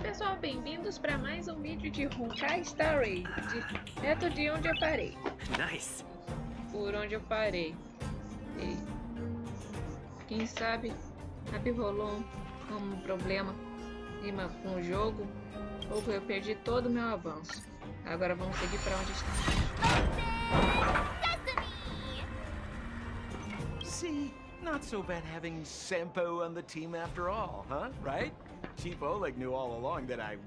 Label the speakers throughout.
Speaker 1: pessoal, bem-vindos para mais um vídeo de Honkai Star Rail, direto de onde eu parei.
Speaker 2: Nice.
Speaker 1: Por onde eu parei. E, quem sabe, rolou um problema com o jogo, ou eu perdi todo o meu avanço. Agora vamos seguir para onde estamos.
Speaker 2: See, not so bad having Sampo on the team after all, huh? Right? Chief Oleg knew all along that I...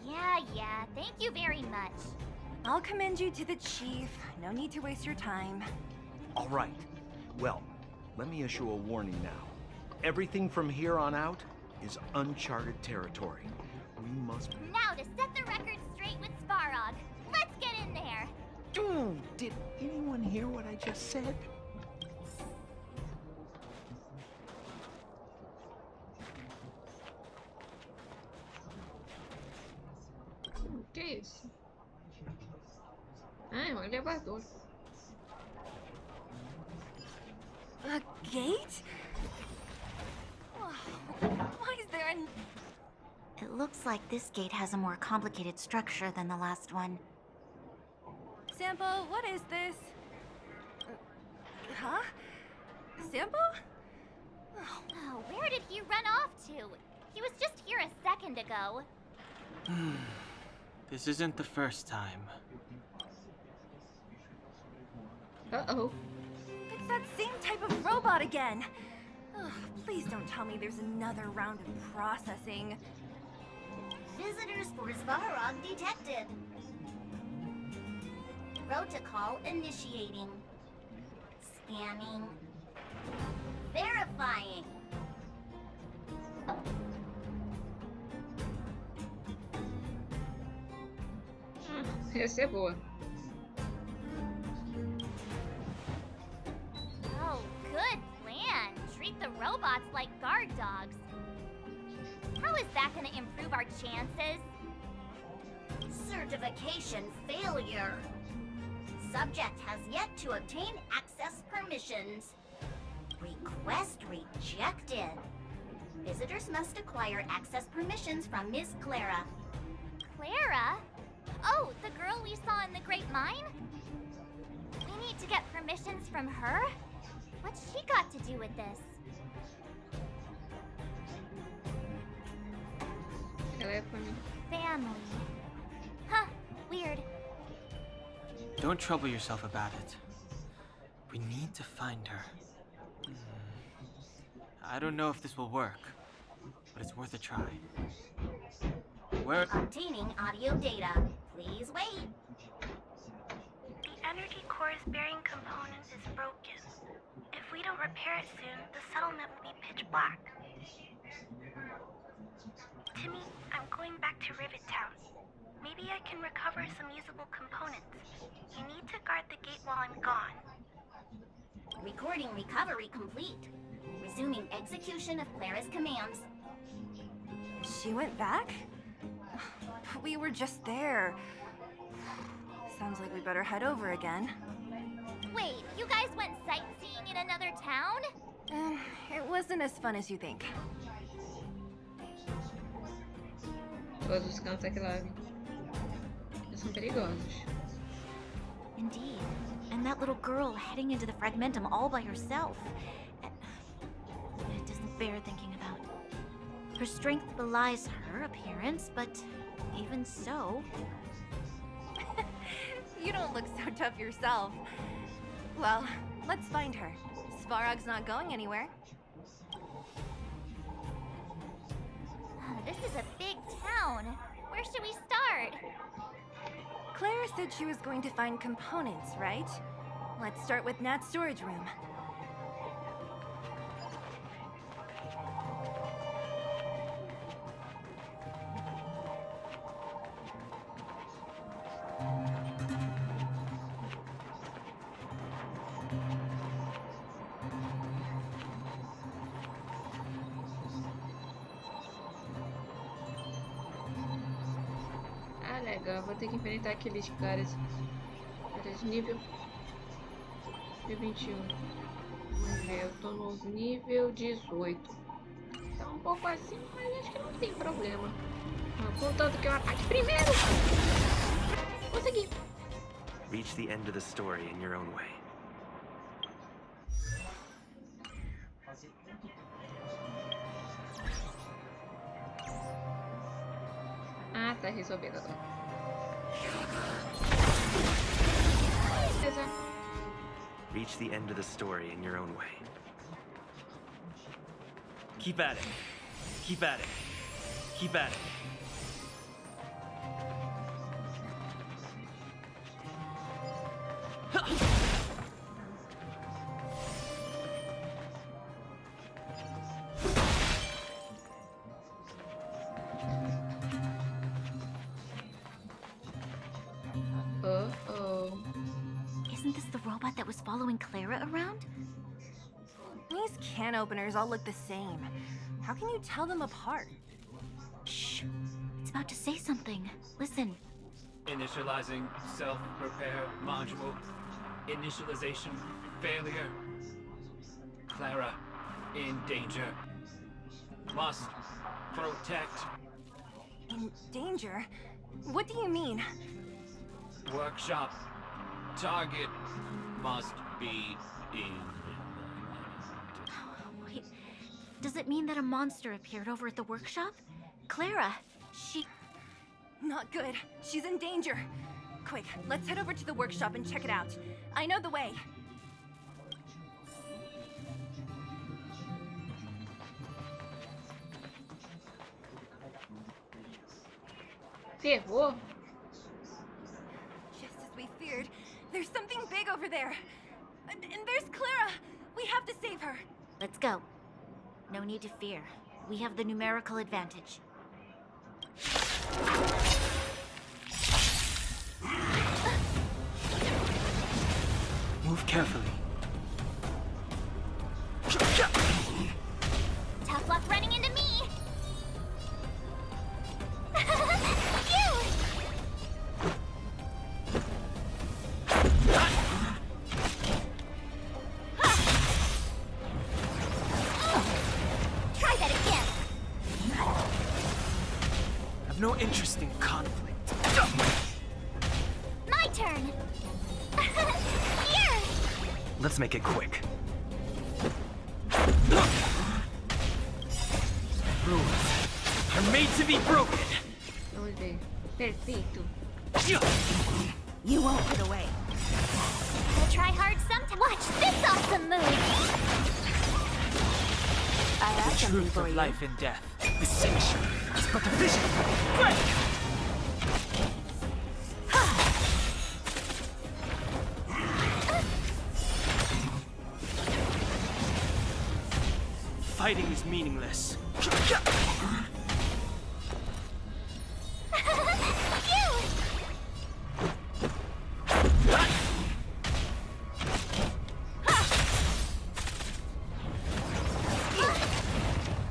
Speaker 3: Yeah, thank you very much.
Speaker 4: I'll commend you to the chief. No need to waste your time.
Speaker 2: All right. Well, let me issue a warning now. Everything from here on out is uncharted territory. We must...
Speaker 3: Now to set the record straight with Svarog. Let's get in there.
Speaker 2: Dude, did anyone hear what I just said?
Speaker 1: Que isso? Ah, é um elevador.
Speaker 4: A gate? Why is there an...
Speaker 3: It looks like this gate has a more complicated structure than the last one.
Speaker 4: Sampo, what is this? Huh? Sampo?
Speaker 3: Oh, where did he run off to? He was just here a second ago.
Speaker 5: This isn't the first time.
Speaker 1: Uh-oh.
Speaker 4: It's that same type of robot again. Ugh, please don't tell me there's another round of processing.
Speaker 6: Visitors for Svarog detected. Protocol initiating. Scanning. Verifying.
Speaker 1: Essa é boa.
Speaker 3: Oh, good plan. Treat the robots like guard dogs. How is that going to improve our chances?
Speaker 6: Certification failure. Subject has yet to obtain access permissions. Request rejected. Visitors must acquire access permissions from Miss Clara.
Speaker 3: Clara? Oh, the girl we saw in the Great Mine? We need to get permissions from her? What's she got to do with this?
Speaker 1: Ela é pra mim.
Speaker 3: Family. Huh, weird.
Speaker 5: Don't trouble yourself about it. We need to find her. I don't know if this will work, but it's worth a try. Where?
Speaker 6: Obtaining audio data. Please wait.
Speaker 7: The energy core's bearing component is broken. If we don't repair it soon, the settlement will be pitch black. Timmy, I'm going back to Rivet Town. Maybe I can recover some usable components. You need to guard the gate while I'm gone.
Speaker 6: Recording recovery complete. Resuming execution of Clara's commands.
Speaker 4: She went back? We were just there. Sounds like we better head over again.
Speaker 3: Wait, you guys went sightseeing in another town?
Speaker 4: It wasn't as fun as you think.
Speaker 1: Todos os cantos aqui lá. Eles são perigosos.
Speaker 3: Indeed. And that little girl heading into the fragmentum all by herself. It doesn't bear thinking about. Her strength belies her appearance, but even so...
Speaker 4: You don't look so tough yourself. Well, let's find her. Svarog's not going anywhere.
Speaker 3: This is a big town. Where should we start?
Speaker 4: Clara said she was going to find components, right? Let's start with Nat's storage room.
Speaker 1: Ah, legal. Vou ter que enfrentar aqueles caras. Caras nível 21. Vamos ver, eu tô no nível 18. Então um pouco assim, mas acho que não tem problema. Contanto que eu ataque primeiro. Consegui.
Speaker 8: Reach the end of the story in your own way.
Speaker 1: Ah, tá resolvido agora. Beleza.
Speaker 8: Reach the end of the story in your own way. Keep at it. Keep at it. Keep at it.
Speaker 1: Uh-oh.
Speaker 3: Isn't this the robot that was following Clara around?
Speaker 4: These can openers all look the same. How can you tell them apart?
Speaker 3: Shh. It's about to say something. Listen.
Speaker 9: Initializing self-repair module. Initialization failure. Clara in danger. Must protect.
Speaker 4: In danger? What do you mean?
Speaker 9: Workshop. Target must be in.
Speaker 3: Wait. Does it mean that a monster appeared over at the workshop? Clara, she...
Speaker 4: Not good. She's in danger. Quick, let's head over to the workshop and check it out. I know the way.
Speaker 1: Ferrou.
Speaker 4: Just as we feared, there's something big over there. And there's Clara. We have to save her.
Speaker 3: Let's go. No need to fear. We have the numerical advantage.
Speaker 5: Move carefully.
Speaker 3: Tough luck running into me! Phew! Try that again!
Speaker 5: I've no interest in conflict.
Speaker 3: My turn! Here!
Speaker 8: Let's make it quick.
Speaker 5: Rules are made to be broken.
Speaker 1: Vamos ver. Perfeito.
Speaker 4: You won't get away.
Speaker 3: We'll try hard sometime. Watch this awesome move!
Speaker 4: I have
Speaker 5: The
Speaker 4: something
Speaker 5: truth
Speaker 4: for
Speaker 5: of
Speaker 4: you.
Speaker 5: life and death. Distinction is but a vision. Break! Fighting is meaningless.
Speaker 3: Phew!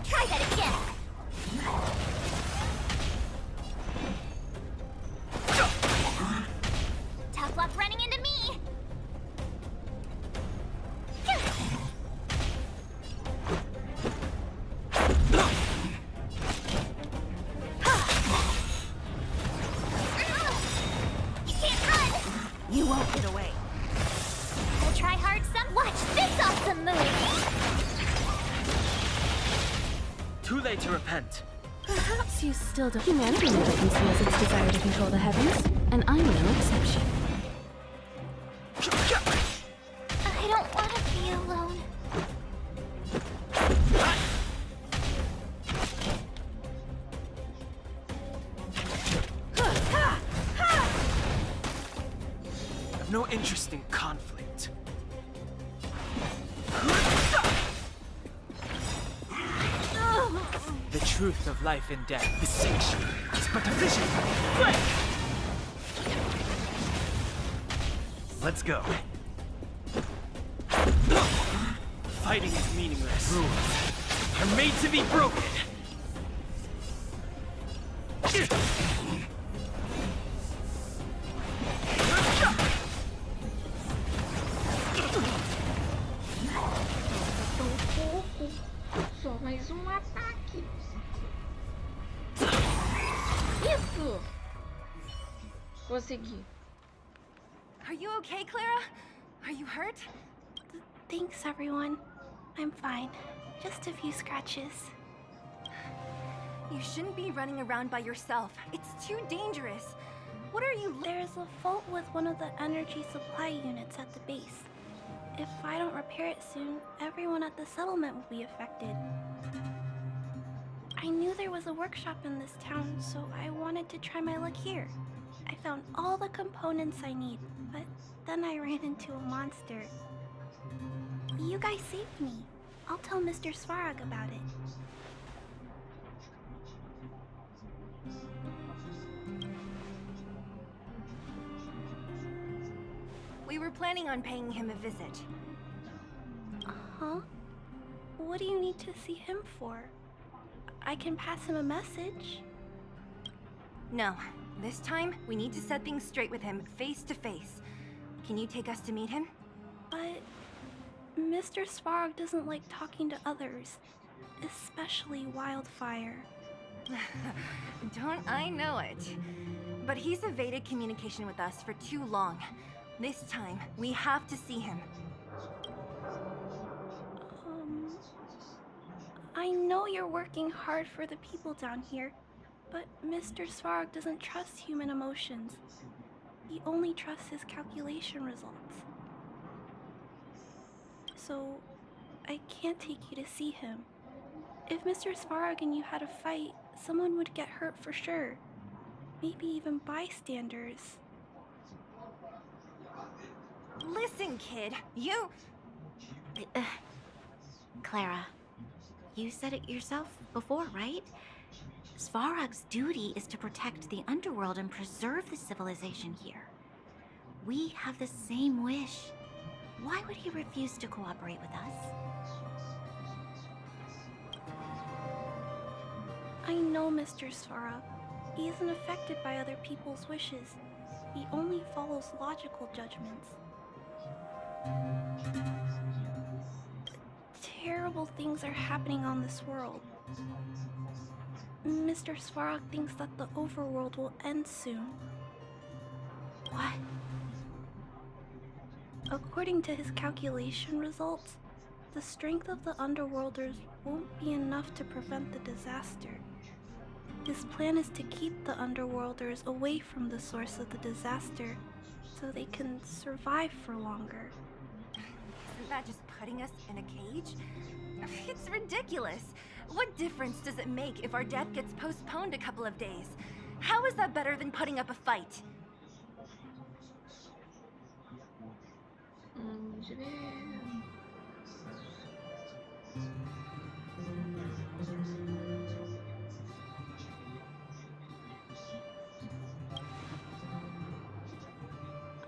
Speaker 3: Try that again! Tough luck running into me! You can't run!
Speaker 4: You won't get away.
Speaker 3: We'll try hard some. Watch this awesome move!
Speaker 5: Too late to repent.
Speaker 10: Perhaps you still don't. Humanity never conceals its desire to control the heavens, and I'm no exception.
Speaker 3: I don't want to be alone.
Speaker 5: I've no interest in conflict. The truth of life and death. Distinction is but a vision. Break!
Speaker 8: Let's go.
Speaker 5: Fighting is meaningless. Rules are made to be broken.
Speaker 1: Faltou um pouco. Só mais um ataque. Isso! Consegui.
Speaker 4: Are you okay, Clara? Are you hurt?
Speaker 7: Thanks, everyone. I'm fine. Just a few scratches.
Speaker 4: You shouldn't be running around by yourself. It's too dangerous. What are you...
Speaker 7: There's a fault with one of the energy supply units at the base. If I don't repair it soon, everyone at the settlement will be affected. I knew there was a workshop in this town, so I wanted to try my luck here. I found all the components I need, but then I ran into a monster. You guys saved me. I'll tell Mr. Svarog about it.
Speaker 4: We were planning on paying him a visit.
Speaker 7: Huh? What do you need to see him for? I can pass him a message.
Speaker 4: No. This time, we need to set things straight with him, face to face. Can you take us to meet him?
Speaker 7: But Mr. Svarog doesn't like talking to others, especially Wildfire.
Speaker 4: Don't I know it? But he's evaded communication with us for too long. This time, we have to see him.
Speaker 7: I know you're working hard for the people down here, but Mr. Svarog doesn't trust human emotions. He only trusts his calculation results. So, I can't take you to see him. If Mr. Svarog and you had a fight, someone would get hurt for sure. Maybe even bystanders.
Speaker 4: Listen, kid, you...
Speaker 11: Clara, you said it yourself before, right? Svarog's duty is to protect the underworld and preserve the civilization here. We have the same wish. Why would he refuse to cooperate with us?
Speaker 7: I know Mr. Svarog. He isn't affected by other people's wishes. He only follows logical judgments. Terrible things are happening on this world. Mr. Svarog thinks that the overworld will end soon.
Speaker 11: What?
Speaker 7: According to his calculation results, the strength of the Underworlders won't be enough to prevent the disaster. His plan is to keep the Underworlders away from the source of the disaster, so they can survive for longer.
Speaker 4: Isn't that just putting us in a cage? It's ridiculous. What difference does it make if our death gets postponed a couple of days? How is that better than putting up a fight?
Speaker 1: Vamos ver.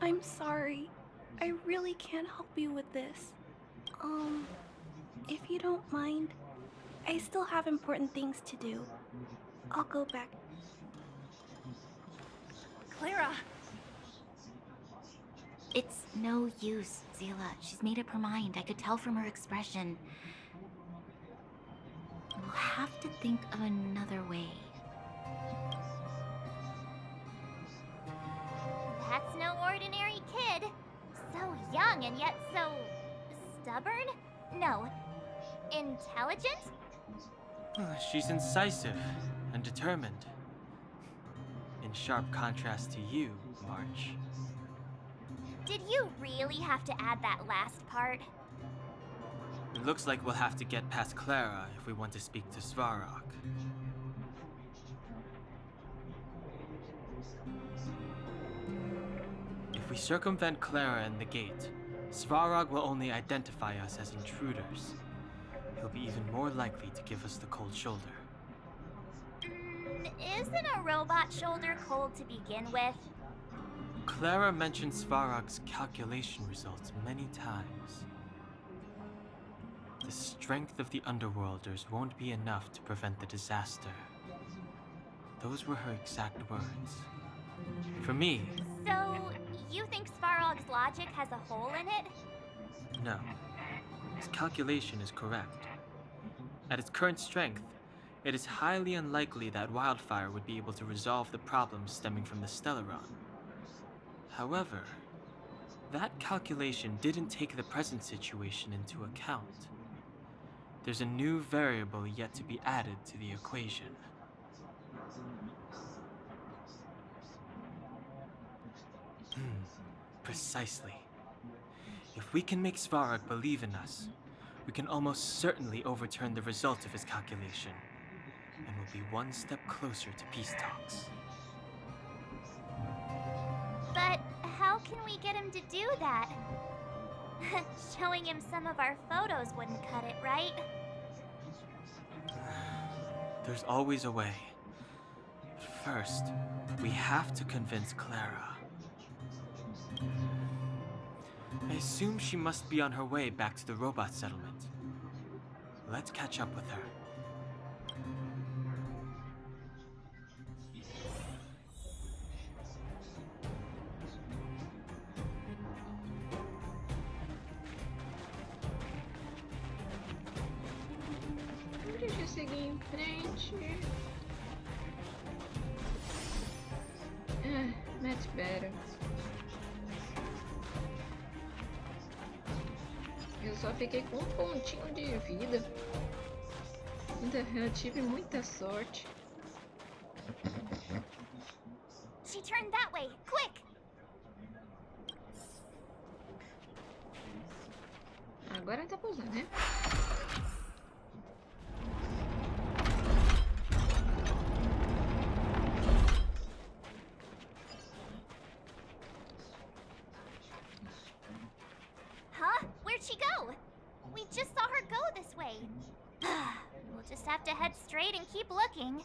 Speaker 7: I'm sorry. I really can't help you with this. If you don't mind, I still have important things to do. I'll go back.
Speaker 4: Clara!
Speaker 11: It's no use, Zila. She's made up her mind. I could tell from her expression. We'll have to think of another way.
Speaker 3: That's no ordinary kid. So young and yet so... stubborn? No. Intelligent?
Speaker 5: She's incisive and determined. In sharp contrast to you, March.
Speaker 3: Did you really have to add that last part?
Speaker 5: It looks like we'll have to get past Clara if we want to speak to Svarog. If we circumvent Clara and the gate, Svarog will only identify us as intruders. He'll be even more likely to give us the cold shoulder.
Speaker 3: Isn't a robot shoulder cold to begin with?
Speaker 5: Clara mentioned Svarog's calculation results many times. The strength of the Underworlders won't be enough to prevent the disaster. Those were her exact words. For me...
Speaker 3: So, you think Svarog's logic has a hole in it?
Speaker 5: No. His calculation is correct. At its current strength, it is highly unlikely that Wildfire would be able to resolve the problems stemming from the Stellaron. However, that calculation didn't take the present situation into account. There's a new variable yet to be added to the equation. Precisely. If we can make Svarog believe in us, we can almost certainly overturn the result of his calculation, and we'll be one step closer to peace talks.
Speaker 3: But how can we get him to do that? Showing him some of our photos wouldn't cut it, right?
Speaker 5: There's always a way. But first, we have to convince Clara. I assume she must be on her way back to the robot settlement. Let's catch up with her.
Speaker 1: Deixa eu seguir em frente. Much better. Eu só fiquei com um pontinho de vida. Eu tive muita sorte.
Speaker 3: She turned that way. Quick!
Speaker 1: Agora tá pousando, né?
Speaker 3: Huh? Where'd she go? We just saw her go this way. We'll just have to head straight and keep looking.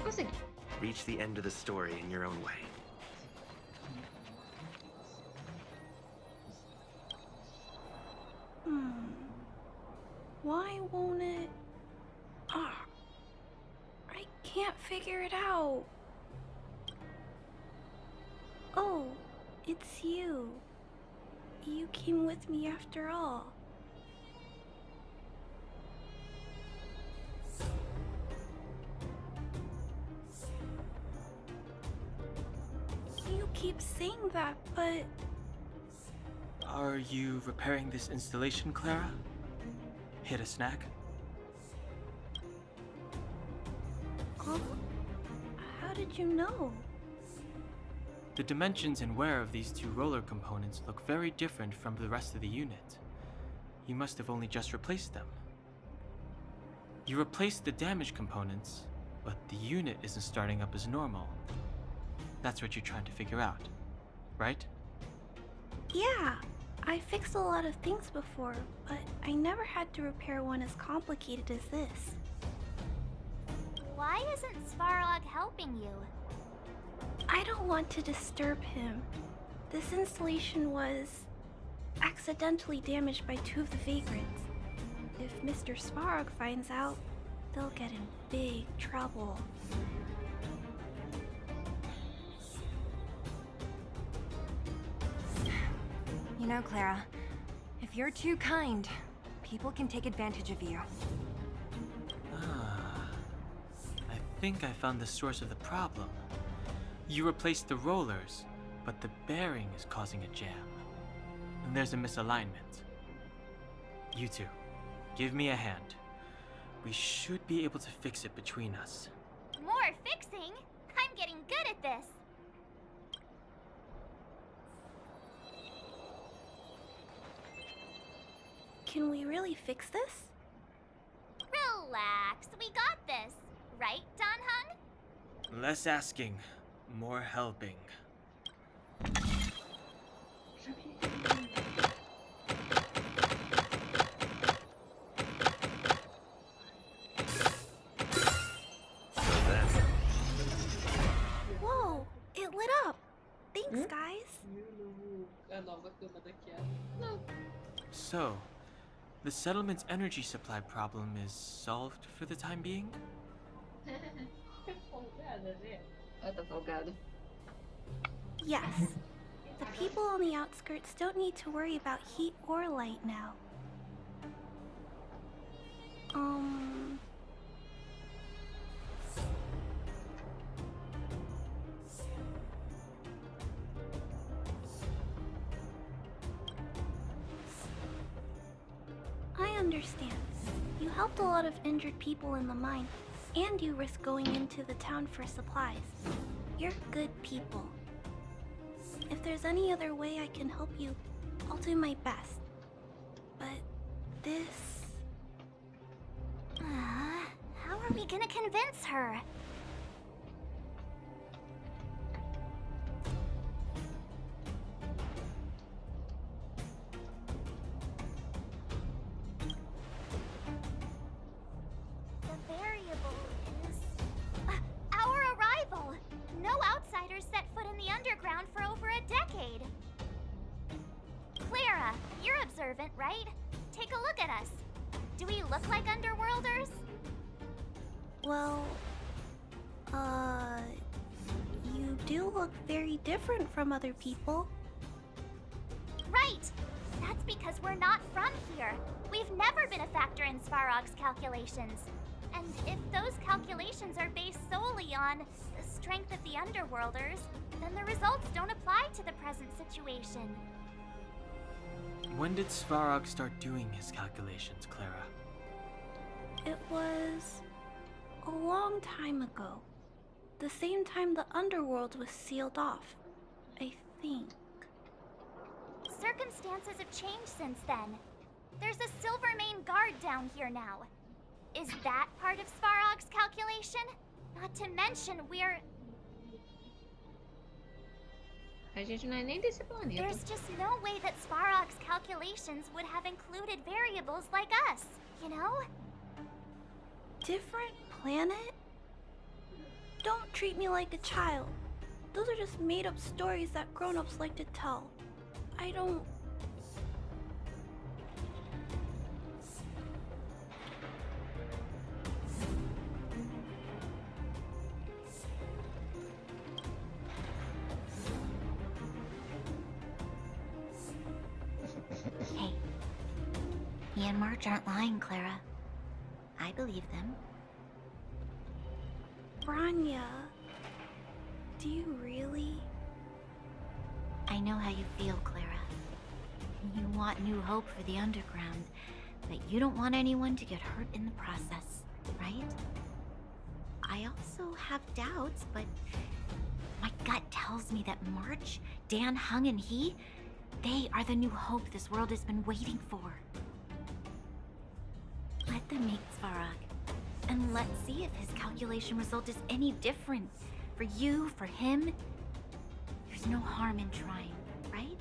Speaker 1: Consegui.
Speaker 8: Reach the end of the story in your own way.
Speaker 7: Why won't it? I can't figure it out. Oh, it's you. You came with me after all. You keep saying that, but...
Speaker 5: Are you repairing this installation, Clara? Hit a snack?
Speaker 7: Huh? How did you know?
Speaker 5: The dimensions and wear of these two roller components look very different from the rest of the unit. You must have only just replaced them. You replaced the damaged components, but the unit isn't starting up as normal. That's what you're trying to figure out, right?
Speaker 7: Yeah, I fixed a lot of things before, but I never had to repair one as complicated as this.
Speaker 3: Why isn't Svarog helping you?
Speaker 7: I don't want to disturb him. This installation was accidentally damaged by two of the vagrants. If Mr. Svarog finds out, they'll get in big trouble.
Speaker 4: You know, Clara, if you're too kind, people can take advantage of you.
Speaker 5: I think I found the source of the problem. You replaced the rollers, but the bearing is causing a jam. And there's a misalignment. You two, give me a hand. We should be able to fix it between us.
Speaker 3: More fixing? I'm getting good at this.
Speaker 7: Can we really fix this?
Speaker 3: Relax, we got this. Right, Don Hung?
Speaker 5: Less asking, more helping.
Speaker 7: Whoa, it lit up. Thanks, guys.
Speaker 5: So, The settlement's energy supply problem is solved for the time being?
Speaker 1: Outra folgada.
Speaker 7: Yes. The people on the outskirts don't need to worry about heat or light now. I understand. You helped a lot of injured people in the mine, and you risked going into the town for supplies. You're good people. If there's any other way I can help you, I'll do my best. But this...
Speaker 3: How are we gonna convince her? The variable is... our arrival! No outsiders set foot in the underground for over a decade. Clara, you're observant, right? Take a look at us. Do we look like underworlders?
Speaker 7: Well... You do look very different from other people.
Speaker 3: Right! That's because we're not from here. We've never been a factor in Svarog's calculations. And if those calculations are based solely on the strength of the underworlders, then the results don't apply to the present situation.
Speaker 5: When did Svarog start doing his calculations, Clara?
Speaker 7: It was... a long time ago. The same time the underworld was sealed off, I think.
Speaker 3: Circumstances have changed since then. There's a Silvermane guard down here now. Is that part of Svarog's calculation? Not to mention we're...
Speaker 1: A gente não é nem desse planeta.
Speaker 3: There's just no way that Svarog's calculations would have included variables like us, you know?
Speaker 7: Different planet? Don't treat me like a child. Those are just made-up stories that grown-ups like to tell. I don't...
Speaker 11: Hey, he and March aren't lying, Clara. I believe them.
Speaker 7: Branya... Do you really?
Speaker 11: I know how you feel, Clara. You want new hope for the underground, but you don't want anyone to get hurt in the process, right? I also have doubts, but my gut tells me that March, Dan, Hung, and he, they are the new hope this world has been waiting for. Let them meet Svarog, and let's see if his calculation result is any different. For you, for him, there's no harm in trying, right?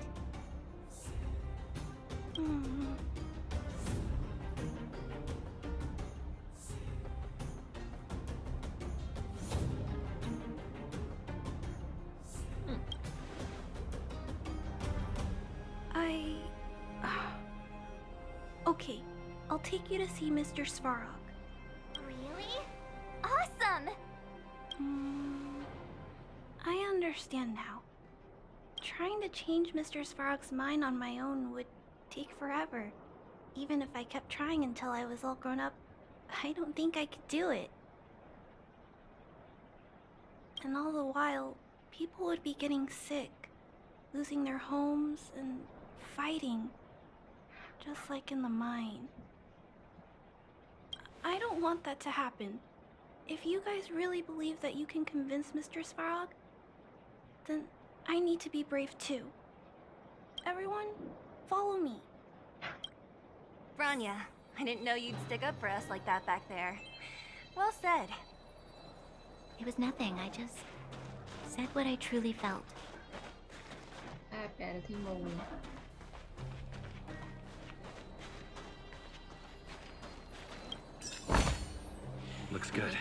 Speaker 7: Okay, I'll take you to see Mr. Svarog.
Speaker 3: Really? Awesome!
Speaker 7: I understand now. Trying to change Mr. Svarog's mind on my own would take forever. Even if I kept trying until I was all grown up, I don't think I could do it. And all the while, people would be getting sick, losing their homes, and fighting. Just like in the mine. I don't want that to happen. If you guys really believe that you can convince Mr. Svarog, then I need to be brave too. Everyone, follow me.
Speaker 4: Branya, I didn't know you'd stick up for us like that back there. Well said.
Speaker 11: It was nothing, I just said what I truly felt.
Speaker 1: Ah, pera, tem uma.
Speaker 8: Looks good.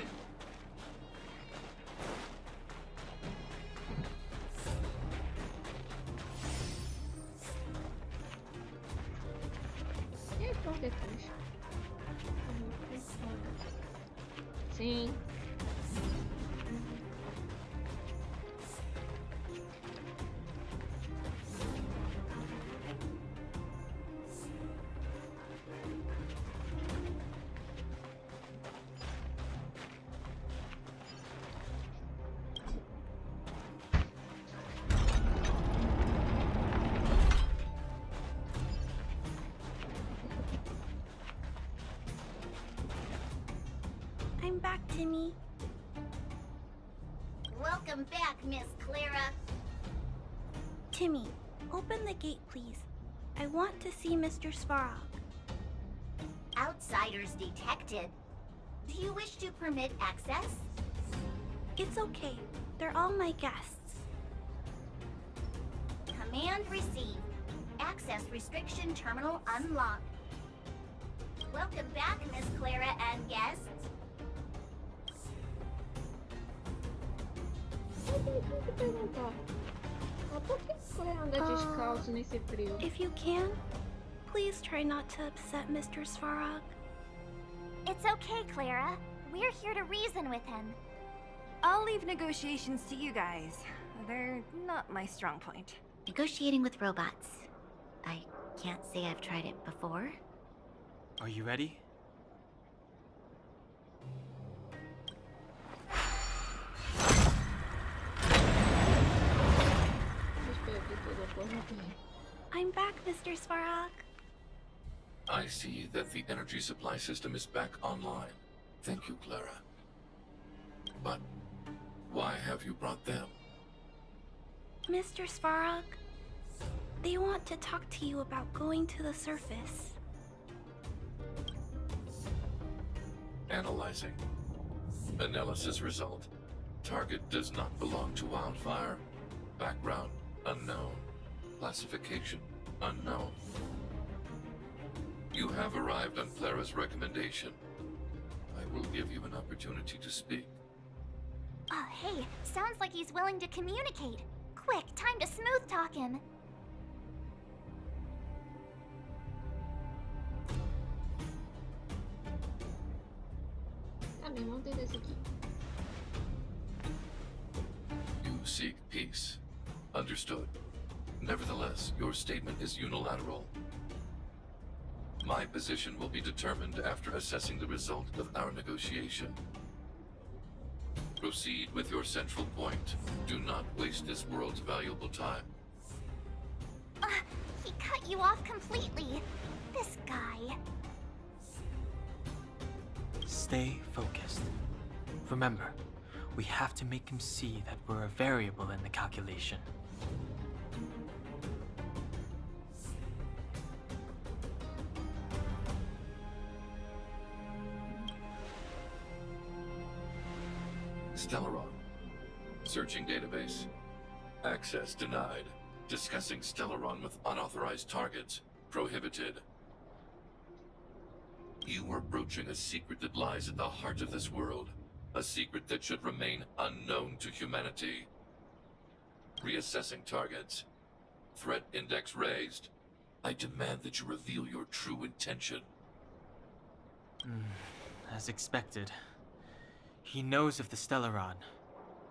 Speaker 1: E aí, pronto, depois.
Speaker 7: back, Timmy.
Speaker 6: Welcome back, Miss Clara.
Speaker 7: Timmy, open the gate, please. I want to see Mr. Svarog.
Speaker 6: Outsiders detected. Do you wish to permit access?
Speaker 7: It's okay. They're all my guests.
Speaker 6: Command received. Access restriction terminal unlocked. Welcome back, Miss Clara and guests.
Speaker 1: Eu tenho que perguntar. Por que você anda descalço nesse frio?
Speaker 7: If you can, please try not to upset Mr. Svarog.
Speaker 3: It's okay, Clara. We're here to reason with him.
Speaker 4: I'll leave negotiations to you guys. They're not my strong point.
Speaker 11: Negotiating with robots. I can't say I've tried it before.
Speaker 5: Are you ready?
Speaker 1: Espero que tudo ocorra bem.
Speaker 7: I'm back, Mr. Svarog.
Speaker 12: I see that the energy supply system is back online. Thank you, Clara. But why have you brought them?
Speaker 7: Mr. Svarog, they want to talk to you about going to the surface.
Speaker 12: Analyzing. Analysis result. Target does not belong to Wildfire. Background unknown. Classification unknown. You have arrived on Clara's recommendation. I will give you an opportunity to speak.
Speaker 3: Oh, hey, sounds like he's willing to communicate. Quick, time to smooth talk him.
Speaker 1: Tá bem, vamos tentar esse aqui.
Speaker 12: You seek peace. Understood. Nevertheless, your statement is unilateral. My position will be determined after assessing the result of our negotiation. Proceed with your central point. Do not waste this world's valuable time.
Speaker 3: He cut you off completely. This guy.
Speaker 5: Stay focused. Remember, we have to make him see that we're a variable in the calculation.
Speaker 12: Stellaron. Searching database. Access denied. Discussing Stellaron with unauthorized targets. Prohibited. You are broaching a secret that lies at the heart of this world. A secret that should remain unknown to humanity. Reassessing targets. Threat index raised. I demand that you reveal your true intention.
Speaker 5: As expected. He knows of the Stellaron,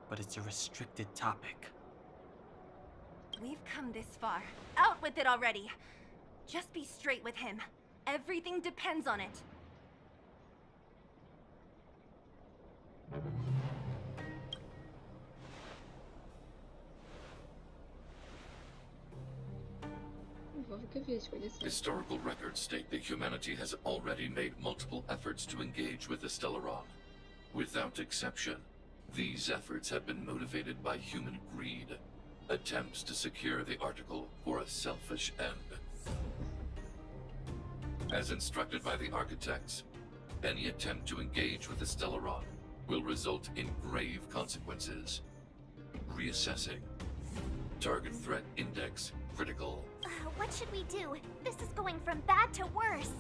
Speaker 5: but it's a restricted topic.
Speaker 4: We've come this far. Out with it already! Just be straight with him. Everything depends on it.
Speaker 12: Historical records state that humanity has already made multiple efforts to engage with the Stellaron. Without exception, these efforts have been motivated by human greed, attempts to secure the article for a selfish end. As instructed by the architects, any attempt to engage with the Stellaron will result in grave consequences. Reassessing. Target threat index critical.
Speaker 3: What should we do? This is going from bad to worse.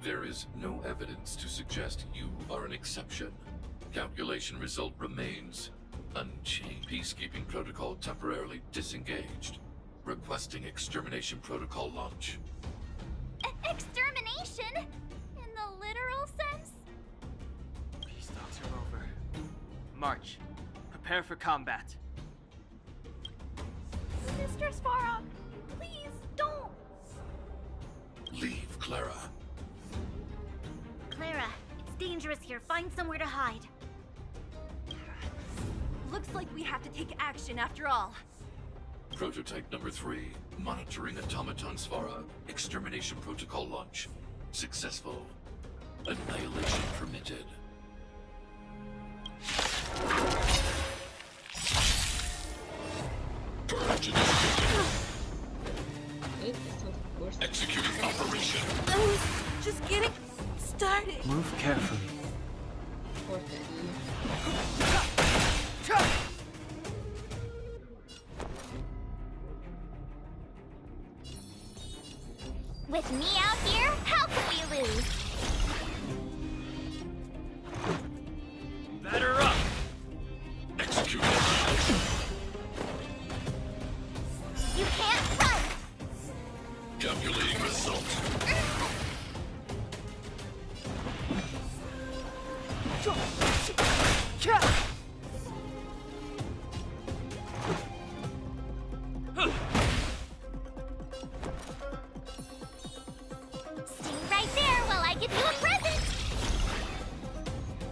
Speaker 12: There is no evidence to suggest you are an exception. Calculation result remains unchanged. Peacekeeping protocol temporarily disengaged. Requesting extermination protocol launch.
Speaker 3: Extermination? In the literal sense?
Speaker 5: Peace talks are over. March. Prepare for combat.
Speaker 7: Mr. Svarog, please don't.
Speaker 12: Leave, Clara.
Speaker 11: Clara, it's dangerous here. Find somewhere to hide.
Speaker 4: Looks like we have to take action after all.
Speaker 12: Prototype number 3, monitoring automaton Svarog. Extermination protocol launch. Successful. Annihilation permitted. Purge initiated. Executing operation.
Speaker 4: I was just getting started.
Speaker 5: Move carefully.
Speaker 3: With me out here, how can we lose?
Speaker 8: Batter up!
Speaker 12: Execute annihilation.
Speaker 3: You can't run!
Speaker 12: Calculating result.
Speaker 3: Stay right there while I give you a present!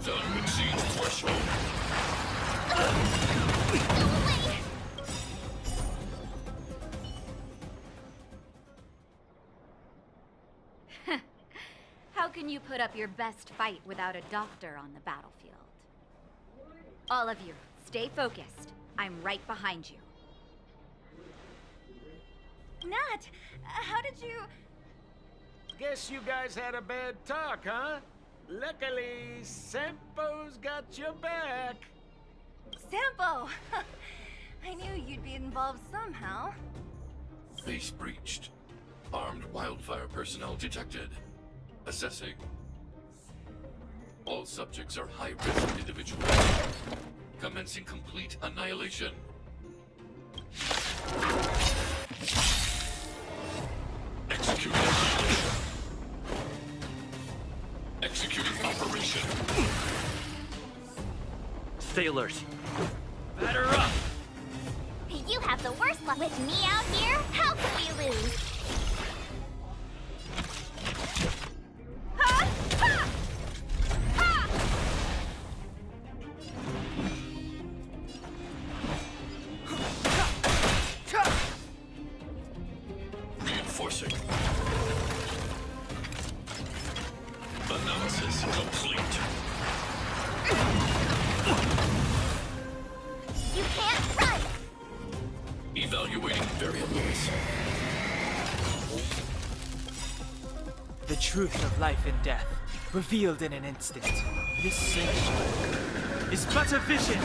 Speaker 12: Value exceeds threshold.
Speaker 3: Go away!
Speaker 11: How can you put up your best fight without a doctor on the battlefield? All of you, stay focused. I'm right behind you.
Speaker 4: Nat, how did you...
Speaker 13: Guess you guys had a bad talk, huh? Luckily, Sempo's got your back.
Speaker 4: Sampo! I knew you'd be involved somehow.
Speaker 12: Base breached. Armed wildfire personnel detected. Assessing. All subjects are high-risk individuals. Commencing complete annihilation. Executing annihilation. Executing operation.
Speaker 8: Stay alert.
Speaker 9: Batter up!
Speaker 3: You have the worst luck. With me out here, how can we lose?
Speaker 4: Ha! Ha! Ha!
Speaker 12: Reinforcing. Analysis complete.
Speaker 3: You can't run!
Speaker 12: Evaluating variables.
Speaker 5: The truth of life and death, revealed in an instant. This slingshot is but a vision.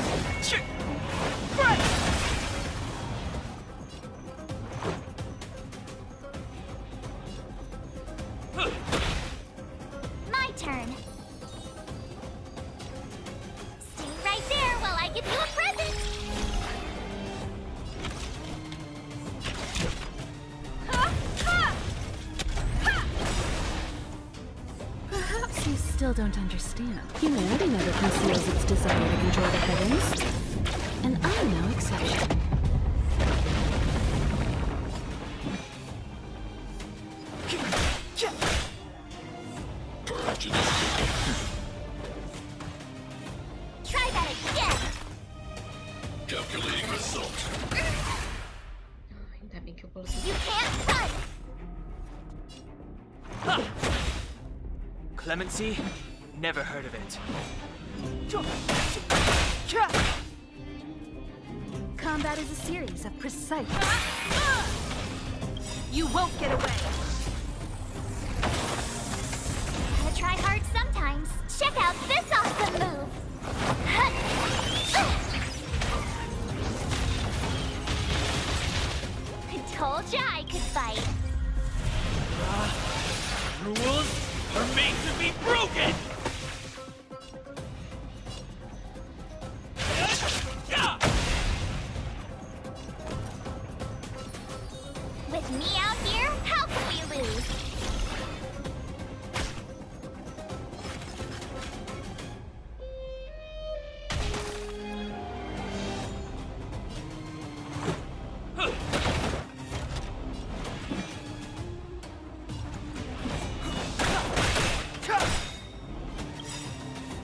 Speaker 3: My turn. Stay right there while I give you a present!
Speaker 10: Perhaps you still don't understand. Humanity never conceals its desire to control the heavens. And I'm no exception.
Speaker 12: Purge initiated.
Speaker 3: Try that again!
Speaker 12: Calculating result.
Speaker 1: Ainda bem que eu coloquei.
Speaker 3: You can't run!
Speaker 5: Clemency? Never heard of it.
Speaker 10: Combat is a series of precise.
Speaker 4: You won't get away!
Speaker 3: Gotta try hard sometimes. Check out this awesome move! I told ya I could fight.
Speaker 8: Rules are made to be broken!
Speaker 3: With me out here, how can we lose?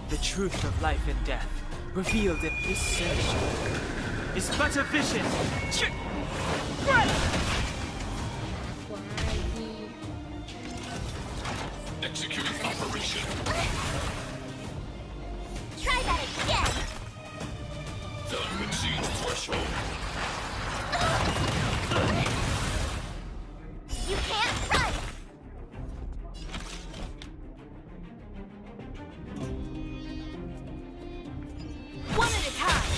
Speaker 5: The truth of life and death, revealed in this century is but a vision.
Speaker 12: Executing operation.
Speaker 3: Try that again!
Speaker 12: Value exceeds threshold.
Speaker 3: You can't run! One at a time!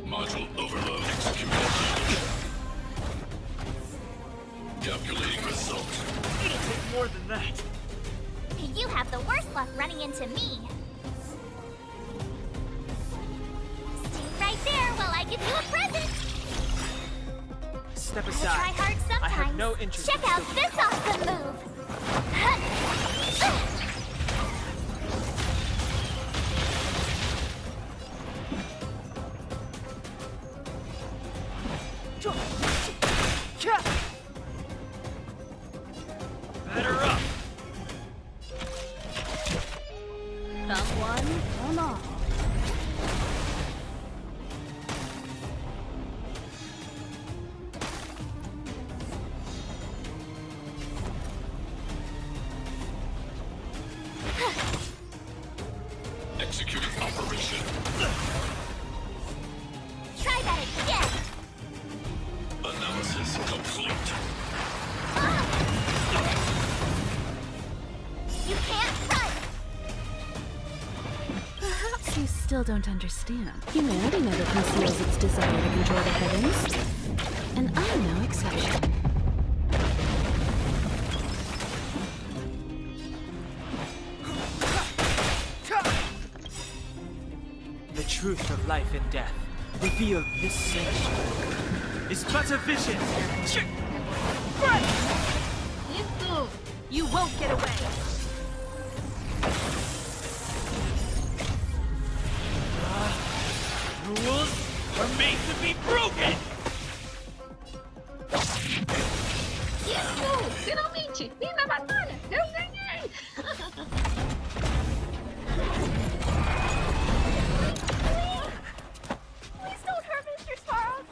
Speaker 12: Module overload executed. Calculating result.
Speaker 8: It'll take more than that.
Speaker 3: You have the worst luck running into me. Stay right there while I give you a present.
Speaker 5: Step
Speaker 3: Gotta
Speaker 5: aside.
Speaker 3: try hard sometimes.
Speaker 5: I have no interest
Speaker 3: Check
Speaker 5: in
Speaker 3: out
Speaker 5: stealing
Speaker 3: this
Speaker 5: cars.
Speaker 3: awesome move.
Speaker 8: Batter up.
Speaker 10: Come one, come all.
Speaker 12: Executing operation.
Speaker 3: Try that again.
Speaker 12: Analysis complete.
Speaker 3: You can't run.
Speaker 10: Perhaps you still don't understand. Humanity never conceals its desire to control the heavens. And I'm no exception.
Speaker 5: The truth of life and death, revealed this century, is but a vision.
Speaker 4: You won't get away.
Speaker 8: Rules are made to be broken.
Speaker 1: Isso! Finalmente! Vim na batalha! Eu ganhei!
Speaker 3: Please don't hurt Mr. Svarog.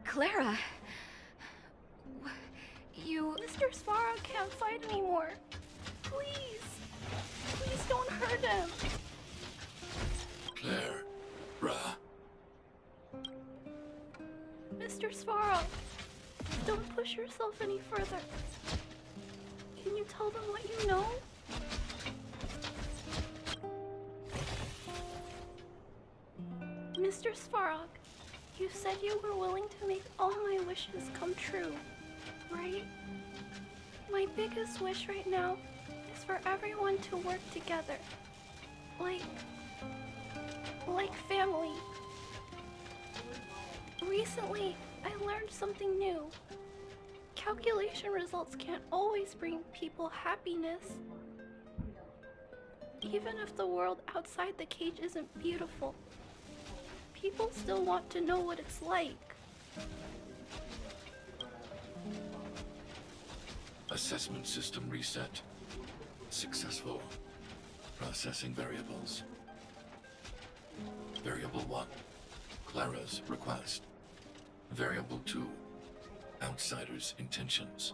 Speaker 4: Clara. You...
Speaker 7: Mr. Svarog can't fight anymore. Please. Please don't hurt him.
Speaker 12: Claire. Ra.
Speaker 7: Mr. Svarog, don't push yourself any further. Can you tell them what you know? Mr. Svarog, you said you were willing to make all my wishes come true, right? My biggest wish right now is for everyone to work together. Like family. Recently, I learned something new. Calculation results can't always bring people happiness. Even if the world outside the cage isn't beautiful, people still want to know what it's like.
Speaker 12: Assessment system reset. Successful. Processing variables. Variable 1. Clara's request. Variable 2. Outsider's intentions.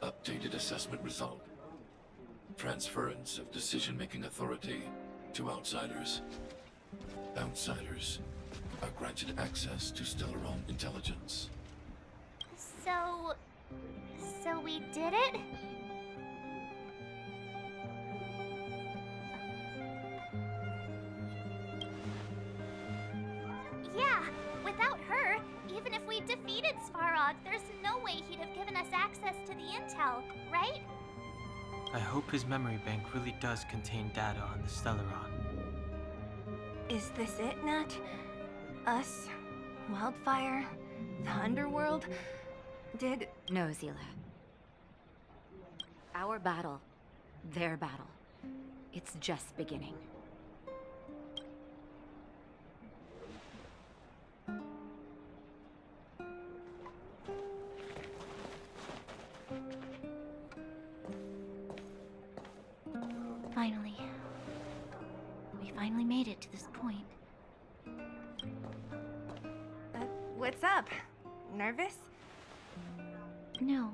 Speaker 12: Updated assessment result. Transference of decision-making authority to outsiders. Outsiders are granted access to Stellaron intelligence.
Speaker 3: So we did it? Yeah, without her, even if we defeated Svarog, there's no way he'd have given us access to the intel, right?
Speaker 5: I hope his memory bank really does contain data on the Stellaron.
Speaker 4: Is this it, Nat? Us? Wildfire? The underworld? Did...
Speaker 11: No, Zila. Our battle, their battle, it's just beginning. finally made it to this point.
Speaker 4: What's up? Nervous?
Speaker 11: No.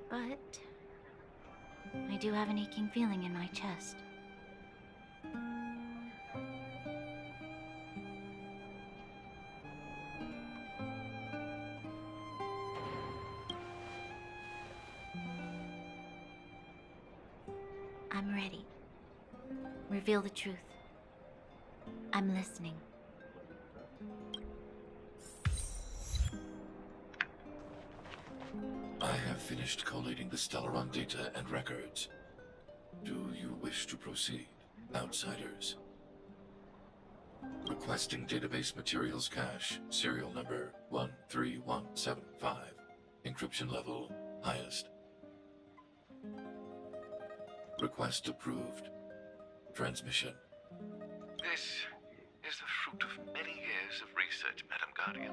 Speaker 11: But I do have an aching feeling in my chest. I'm ready. Reveal the truth. I'm listening.
Speaker 12: I have finished collating the Stellaron data and records. Do you wish to proceed, outsiders? Requesting database materials cache, serial number 13175. Encryption level, highest. Request approved. Transmission.
Speaker 14: This is the fruit of many years of research, Madam Guardian.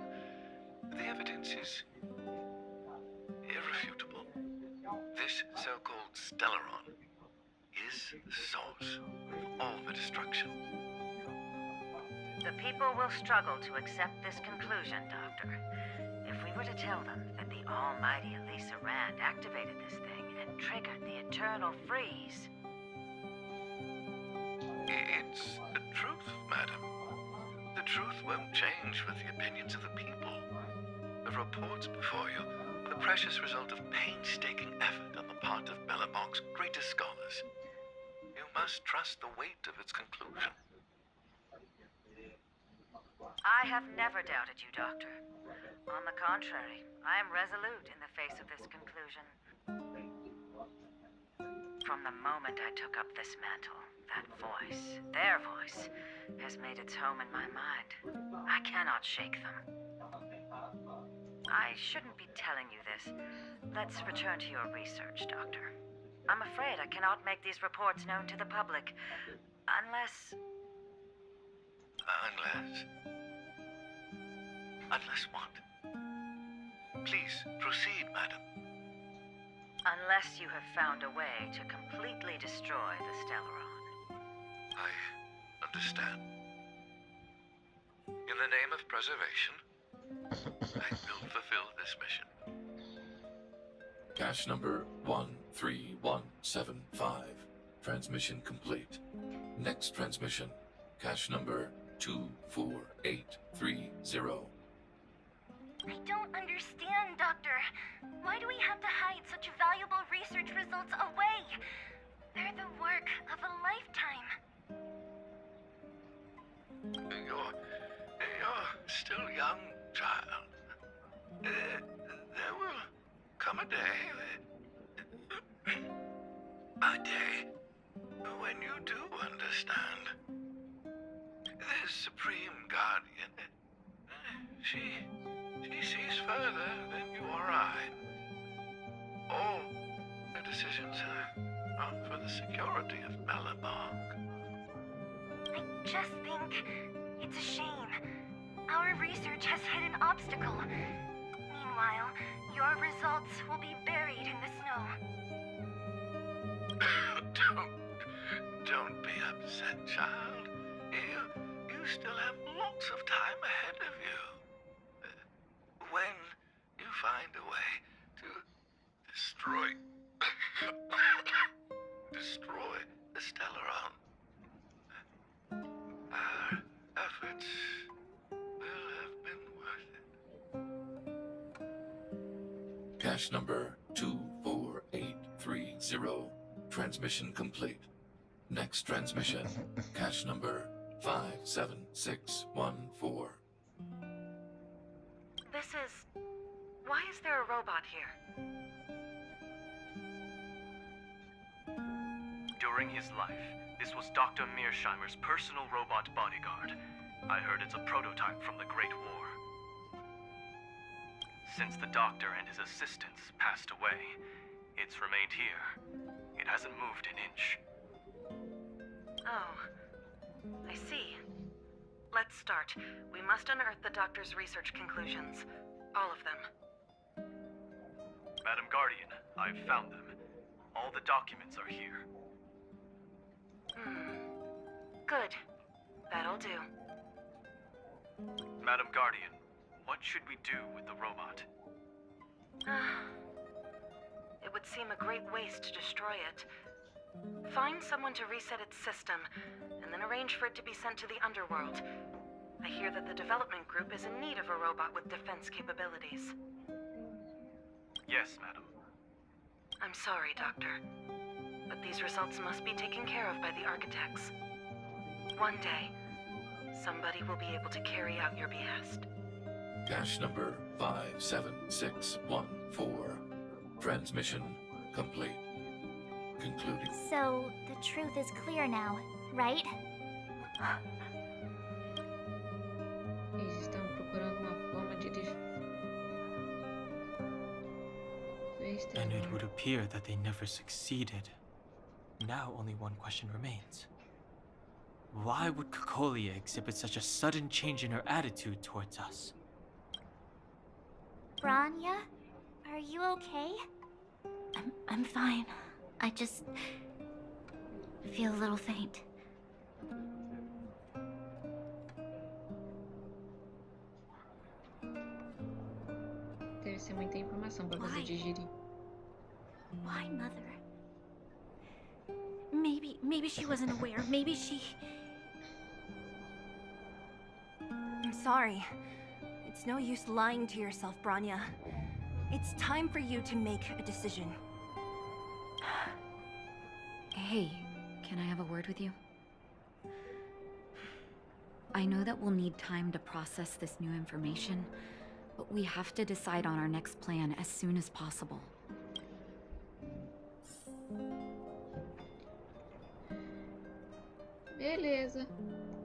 Speaker 14: The evidence is irrefutable. This so-called Stellaron is the source of all the destruction.
Speaker 15: The people will struggle to accept this conclusion, Doctor. If we were to tell them that the almighty Elisa Rand activated this thing and triggered the eternal freeze...
Speaker 14: It's the truth, madam. The truth won't change with the opinions of the people. The reports before you are the precious result of painstaking effort on the part of Belobog's greatest scholars. You must trust the weight of its conclusion.
Speaker 15: I have never doubted you, Doctor. On the contrary, I am resolute in the face of this conclusion. From the moment I took up this mantle, that voice, their voice, has made its home in my mind. I cannot shake them. I shouldn't be telling you this. Let's return to your research, Doctor. I'm afraid I cannot make these reports known to the public, unless...
Speaker 14: Unless what? Please, proceed, madam.
Speaker 15: Unless you have found a way to completely destroy the Stellaron.
Speaker 14: I understand. In the name of preservation, I will fulfill this mission.
Speaker 12: Cache number 13175. Transmission complete. Next transmission. Cache number 24830.
Speaker 3: I don't understand, Doctor. Why do we have to hide such valuable research results away? They're the work of a lifetime.
Speaker 14: You're still young, child. There will come a day when you do understand. This Supreme Guardian, she sees further than you or I. All her decisions are for the security of Belobog.
Speaker 3: I just think it's a shame. Our research has hit an obstacle. Meanwhile, your results will be buried in the snow.
Speaker 14: Don't be upset, child. You still have lots of time ahead of you. When you find a way to destroy the Stellaron, our efforts will have been worth it.
Speaker 12: Cache number 24830. Transmission complete. Next transmission. Cache number 57614.
Speaker 15: Why is there a robot here?
Speaker 8: During his life, this was Dr. Mearsheimer's personal robot bodyguard. I heard it's a prototype from the Great War. Since the doctor and his assistants passed away, it's remained here. It hasn't moved an inch.
Speaker 15: Oh, I see. Let's start. We must unearth the doctor's research conclusions. All of them.
Speaker 8: Madam Guardian, I've found them. All the documents are here.
Speaker 15: Good. That'll do.
Speaker 8: Madam Guardian, what should we do with the robot?
Speaker 15: It would seem a great waste to destroy it. Find someone to reset its system, and then arrange for it to be sent to the underworld. I hear that the development group is in need of a robot with defense capabilities.
Speaker 8: Yes, madam.
Speaker 15: I'm sorry, Doctor, but these results must be taken care of by the architects. One day, somebody will be able to carry out your behest.
Speaker 12: Cache number 57614. Transmission complete. Concluding.
Speaker 3: So, the truth is clear now, right?
Speaker 1: Eles estão procurando uma forma de
Speaker 5: And it would appear that they never succeeded. Now only one question remains. Why would Kokolia exhibit such a sudden change in her attitude towards us?
Speaker 3: Branya, are you okay?
Speaker 11: I'm fine. I just feel a little faint.
Speaker 1: Deve ser muita informação pra você digerir.
Speaker 11: Why, Mother? Maybe she wasn't aware. Maybe she...
Speaker 4: I'm sorry. It's no use lying to yourself, Branya. It's time for you to make a decision.
Speaker 16: Hey, can I have a word with you? I know that we'll need time to process this new information, but we have to decide on our next plan as soon as possible.
Speaker 1: Beleza.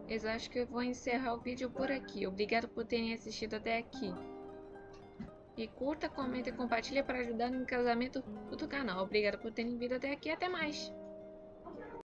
Speaker 1: Eles acham que eu vou encerrar o vídeo por aqui. Obrigado por terem assistido até aqui. E curta, comenta e compartilha para ajudar no engajamento do canal. Obrigado por terem vindo até aqui. Até mais.